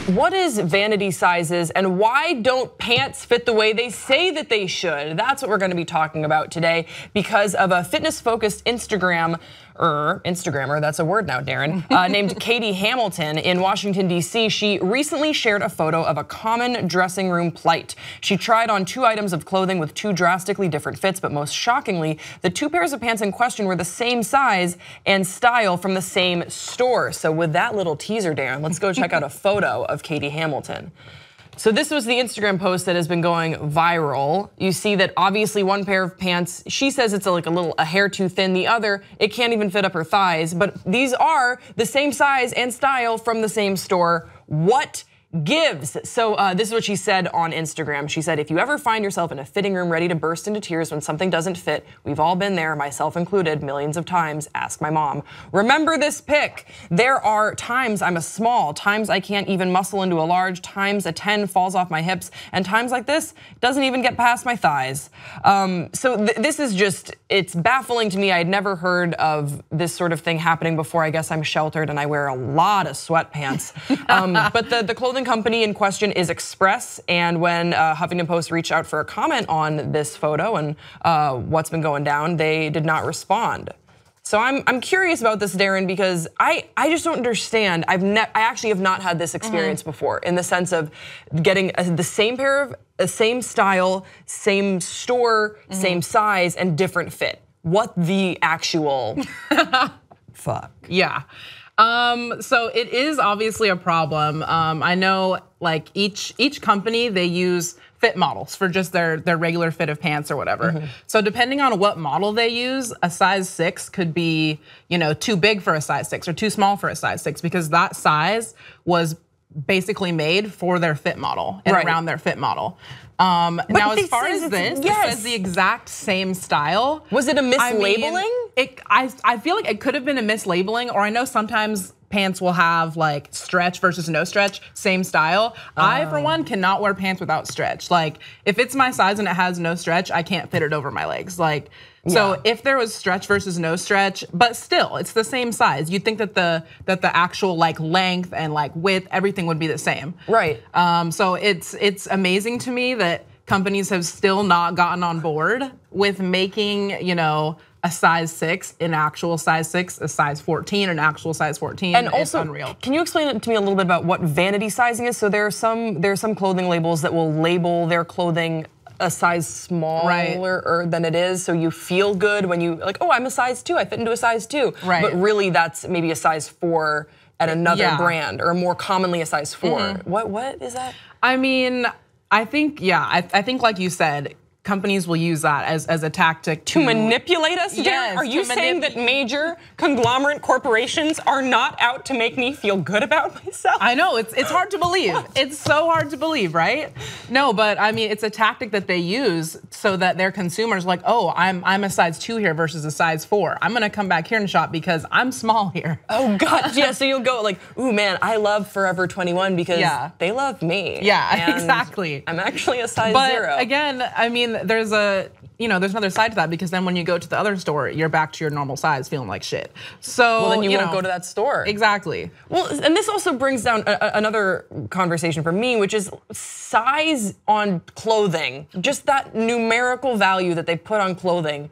What is vanity sizes and why don't pants fit the way they say that they should? That's what we're gonna be talking about today because of a fitness-focused Instagrammer, that's a word now, Darren, named Katie Hamilton in Washington, D.C. She recently shared a photo of a common dressing room plight. She tried on 2 items of clothing with 2 drastically different fits, but most shockingly, the 2 pairs of pants in question were the same size and style from the same store. So with that little teaser, Darren, let's go check out a photo of Katie Hamilton. So this was the Instagram post that has been going viral. You see that obviously one pair of pants, she says it's like a hair too thin. The other, it can't even fit up her thighs. But these are the same size and style from the same store. What gives? So this is what she said on Instagram. She said, if you ever find yourself in a fitting room ready to burst into tears when something doesn't fit, we've all been there, myself included, millions of times. Ask my mom. Remember this pic. There are times I'm a small, times I can't even muscle into a large, times a 10 falls off my hips, and times like this doesn't even get past my thighs. So this is just, it's baffling to me. I had never heard of this sort of thing happening before. I guess I'm sheltered and I wear a lot of sweatpants. But the clothing company in question is Express, and when Huffington Post reached out for a comment on this photo and what's been going down, they did not respond. So I'm curious about this, Darren, because I just don't understand. I actually have not had this experience before, in the sense of getting the same pair of same style, same store, same size, and different fit. What the actual fuck? Yeah. So it is obviously a problem. I know like each company, they use fit models for just their regular fit of pants or whatever. So depending on what model they use, a size 6 could be, too big for a size 6 or too small for a size 6 because that size was basically made for their fit model and around their fit model. Now as far as this, it says the exact same style. Was it a mislabeling? I feel like it could have been a mislabeling, or I know sometimes pants will have like stretch versus no stretch, same style. I, for one, cannot wear pants without stretch. Like if it's my size and it has no stretch, I can't fit it over my legs. Like, so if there was stretch versus no stretch, but still it's the same size, you'd think that the actual like length and like width, everything would be the same. Right. So it's amazing to me that companies have still not gotten on board with making, a size 6, an actual size 6, a size 14, an actual size 14. And also, it's unreal. Can you explain it to me a little bit about what vanity sizing is? So there are some clothing labels that will label their clothing a size smaller than it is, so you feel good when you like, oh, I'm a size 2, I fit into a size 2. Right. But really that's maybe a size 4 at another brand, or more commonly a size 4. What is that? I mean, I think, I think like you said, companies will use that as a tactic to manipulate us. Yes, are you saying that major conglomerate corporations are not out to make me feel good about myself? I know, it's hard to believe. It's so hard to believe, right? No, but I mean, it's a tactic that they use so that their consumers like, oh, I'm a size 2 here versus a size 4. I'm gonna come back here and shop because I'm small here. Oh God, yeah. So you'll go like, ooh man, I love Forever 21 because they love me. Yeah, exactly. I'm actually a size 0. But again, I mean, there's another side to that, because then when you go to the other store, you're back to your normal size feeling like shit. So then you won't go to that store. Exactly. Well, and this also brings down another conversation for me, which is size on clothing. Just that numerical value that they put on clothing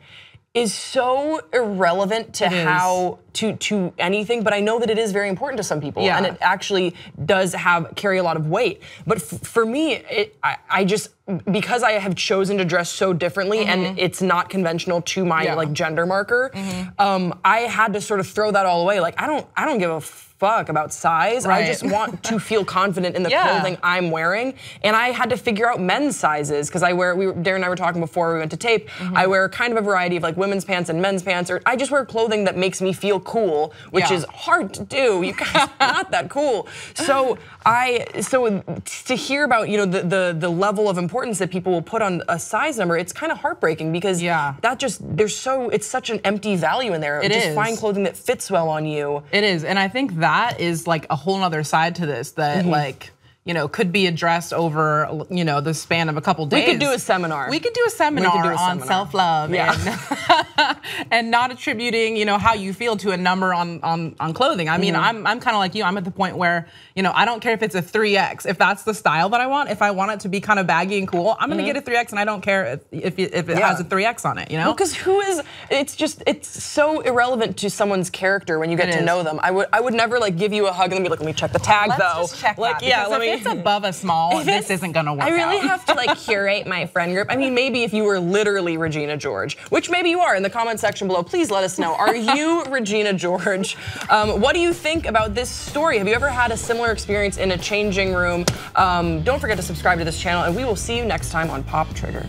is so irrelevant to anything, but I know that it is very important to some people, and it actually does carry a lot of weight. But for me, I just, because I have chosen to dress so differently and it's not conventional to my like gender marker, I had to sort of throw that all away. Like I don't give a fuck about size. I just want to feel confident in the clothing I'm wearing, and I had to figure out men's sizes because Darren and I were talking before we went to tape. I wear kind of a variety of like women's pants and men's pants, or I just wear clothing that makes me feel cool, which is hard to do. You guys are not that cool. So to hear about the level of importance that people will put on a size number, it's kind of heartbreaking because it's such an empty value in there. Just find clothing that fits well on you. It is, and I think that is like a whole nother side to this that like, could be addressed over, the span of a couple days. We could do a seminar. We could do a seminar on self-love and not attributing, how you feel to a number on clothing. I mean, I'm kind of like you. I'm at the point where, I don't care if it's a 3X. If that's the style that I want, if I want it to be kind of baggy and cool, I'm gonna get a 3X, and I don't care if it has a 3X on it. Well, because it's so irrelevant to someone's character when you get to know them. I would never like give you a hug and be like, let me check the tag though. Let's just check that, if it's above a small, this isn't gonna work out. I really have to like curate my friend group. I mean, maybe if you were literally Regina George, which maybe you are, in the comment section below, please let us know. Are you Regina George? What do you think about this story? Have you ever had a similar experience in a changing room? Don't forget to subscribe to this channel, and we will see you next time on Pop Trigger.